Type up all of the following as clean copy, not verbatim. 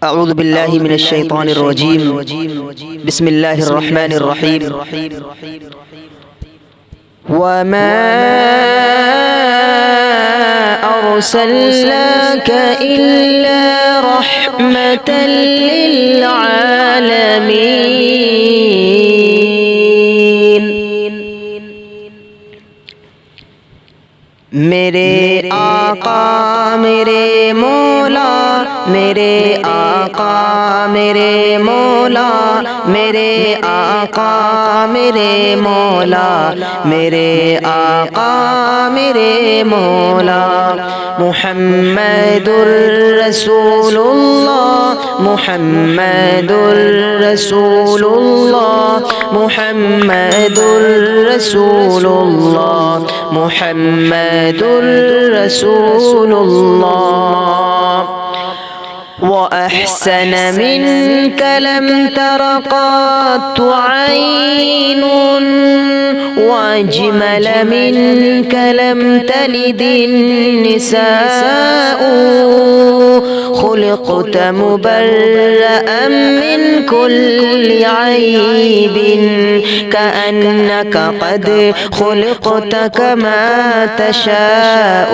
اعوذ باللہ من الشیطان الرجیم بسم اللہ الرحمن الرحیم وما ارسلناک الا رحمة للعالمین۔ میرے آقا میرے مولا، میرے آقا میرے مولا، میرے آقا میرے مولا، میرے آقا میرے مولا، محمد الرسول اللہ، محمد الرسول اللہ، محمد الرسول اللہ، محمد الرسول اللہ۔ وأحسن منك لم تر قط عين، وأجمل منك لم تلد النساء، خلقت مبرأ من كل عيب، كأنك قد خلقت كما تشاء۔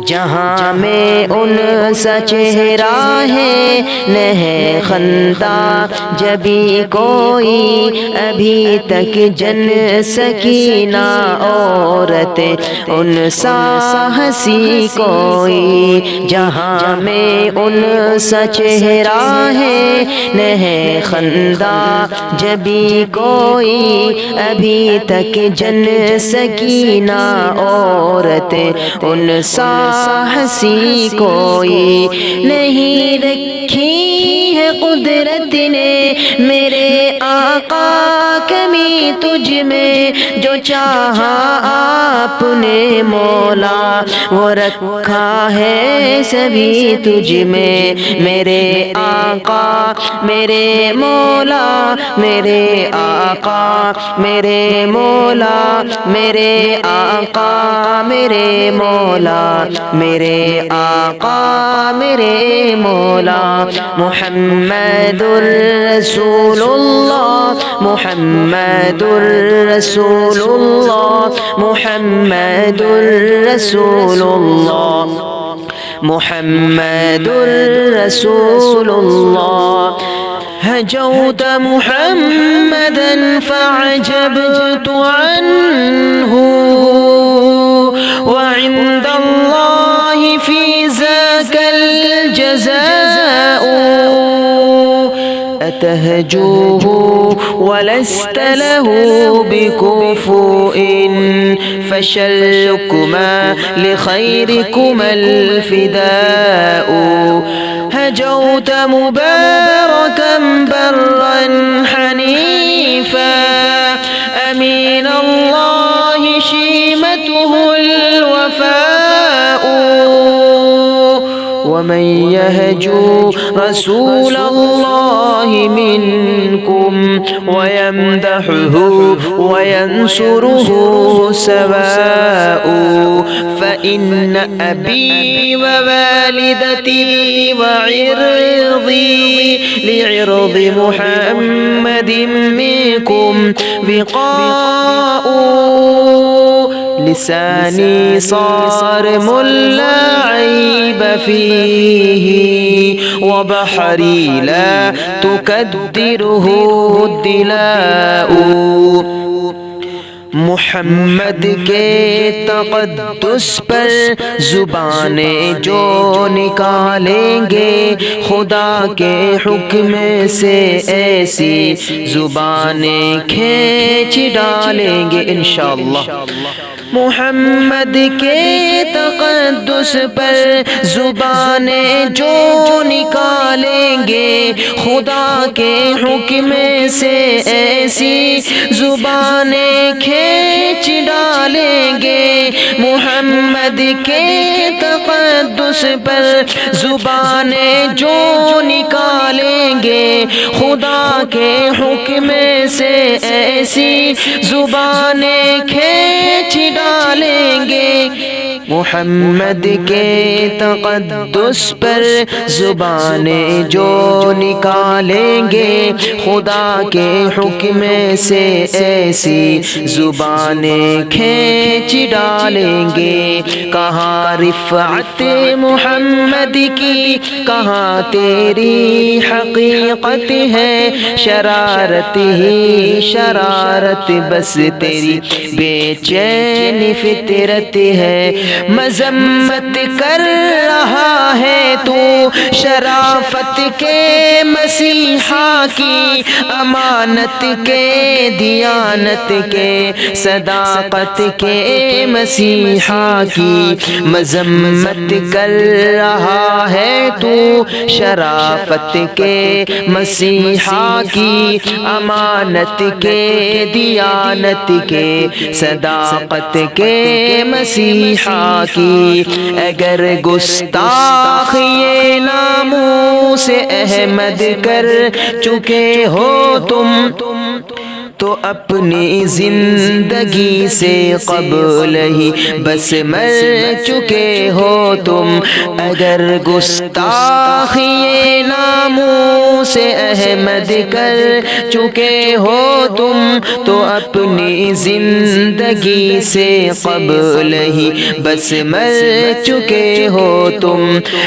جہاں میں ان سا چہرہ ہے نہیں خندہ جبھی کوئی، ابھی تک جن سکینہ عورت ان سا ہنسی کوئی۔ جہاں میں ان سا چہرہ ہے نہیں خندہ جبھی کوئی، ابھی تک جن سکینہ عورت ان سا ہنسی کوئی نہیں۔ رکھی ہے قدرت نے میرے آقا کمی تجھ میں، جو چاہا آپ نے مولا وہ رکھا ہے سبھی تجھ میں۔ میرے آقا میرے مولا، میرے آقا میرے مولا، میرے آقا میرے مولا، میرے آقا میرے مولا، محمد الرسول اللہ، محمد الرسول اللہ، محمد الرسول اللہ، محمد الرسول اللہ۔ هجوت محمدا فعجبت عنه، وعند الله في ذاك الجزاء، أتهجوه ولست له بكفؤ، فشركما لخيركما الفداء۔ هجوت مباركا برا حنيفا، أمين الله شيمته الوفاء، ومن يهجو رسول الله منكم ويمدحه وينصره سواء، فإن أبي ووالدتي وعرضي لعرض محمد منكم وقاء، لساني صار ملا عيب فيه، وبحري لا تكدره الدلاء۔ محمد کے تقدس پر زبانیں جو نکالیں گے، خدا کے حکم سے ایسی زبانیں کھینچ ڈالیں گے انشاءاللہ۔ محمد کے تقدس پر زبانیں جو نکالیں گے، خدا کے حکم سے ایسی زبانیں کھینچ ڈالیں گے۔ محمد کے تقدس پر زبانیں جو نکالیں گے، خدا کے حکم سے ایسی زبانیں کھینچ ڈالیں گے محمد کے تقدس پر زبانیں جو نکالیں گے خدا کے حکم سے ایسی زبانیں کھینچ ڈالیں گے. کہاں رفعت محمد کی کہاں تیری حقیقت ہے، شرارت ہی شرارت بس تیری بے چین فطرت ہے. مذمت کر رہا ہے تو شرافت کے مسیحا کی، امانت کے دیانت کے صداقت کے مسیحا کی. مذمت کر رہا ہے تو شرافت کے مسیحا کی، امانت کے دیانت کے صداقت کے مسیحا کی. اگر گستاخ یہ ناموس احمد کر چکے ہو تم تو اپنی زندگی سے قبل ہی بس مر چکے ہو تم. اگر گستاخ یہ ناموس احمد کر چکے ہو تم تو اپنی زندگی سے قبل ہی بس مر چکے ہو تم.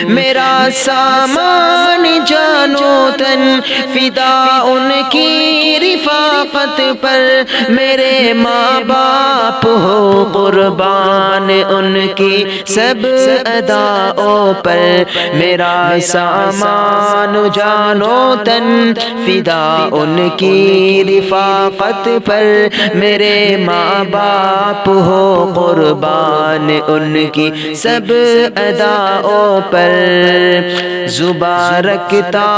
میرا سامان جانو تن فدا ان کی رفاقت پر، میرے ماں باپ ہو قربان ان کی سب اداؤں پر. میرا سامان جانو تن فدا ان کی رفاقت پر، میرے ماں باپ ہو قربان ان کی سب اداؤں پر. زباں رکھتا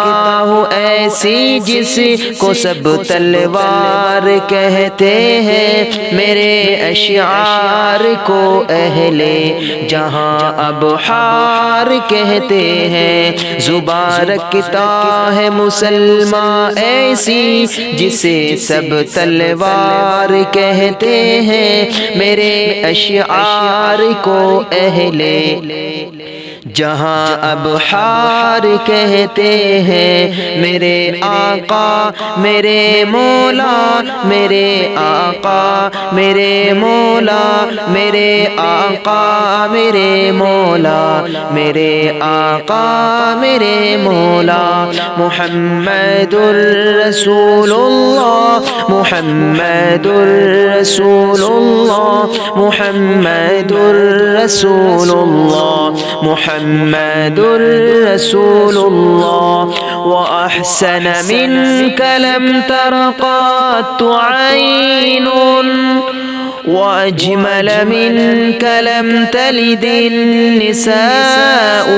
ہوں ایسی جس کو سب تلوار کہتے ہیں، میرے اشعار کو اہل جہاں ابحار کہتے ہیں. زباں رکھتا ہے مسلمان ایسی جسے سب تلوار کہتے ہیں، میرے اشعار کو اہل جہاں ابحار کہتے ہیں. میرے آقا میرے مولا میرے آقا میرے مولا میرے آقا میرے مولا میرے آقا میرے مولا. محمد الرسول اللہ محمد الرسول اللہ محمد الرسول اللہ محمد رسول اللہ. وأحسن منك لم تر قط عين وأجمل منك لم تلد النساء.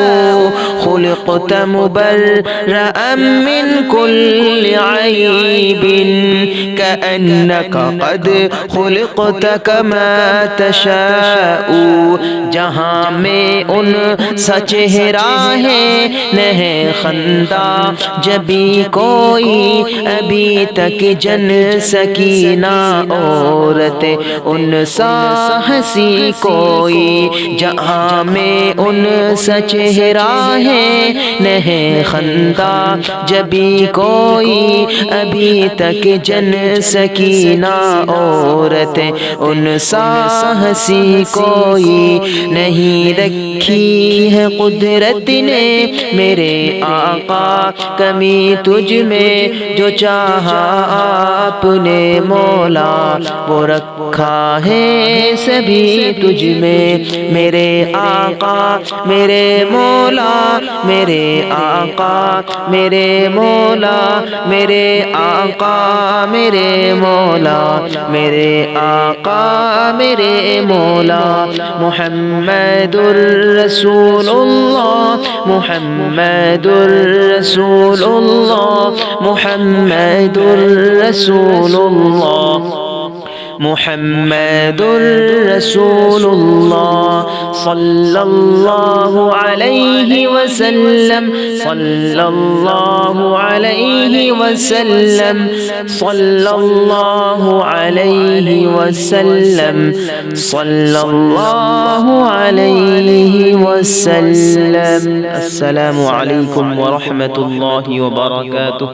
خلقت مبرأ من كل عيب كأنك قد خلقت كما تشاء. جہاں میں ان سا چہرہ ہے نہ خندہ جبھی کوئی، ابھی تک جن سکینہ عورت ان سا ہنسی کوئی. جہاں میں ان سا چہرہ ہے نہ خندہ جبھی کوئی، ابھی تک جن سکینہ عورت ان سا ہنسی کوئی. نہیں رکھی ہے قدرت نے میرے آقا کمی تجھ میں، جو چاہا آپ نے مولا وہ رکھا ہے سبھی تجھ میں. میرے آقا میرے مولا میرے آقا میرے مولا میرے آقا میرے مولا میرے آقا میرے مولا. محمد الرسول اللہ محمد الرسول اللہ محمد الرسول اللہ محمد رسول الله صلى الله عليه وسلم صلى الله عليه وسلم صلى الله عليه وسلم صلى الله عليه وسلم. السلام عليكم ورحمة الله وبركاته.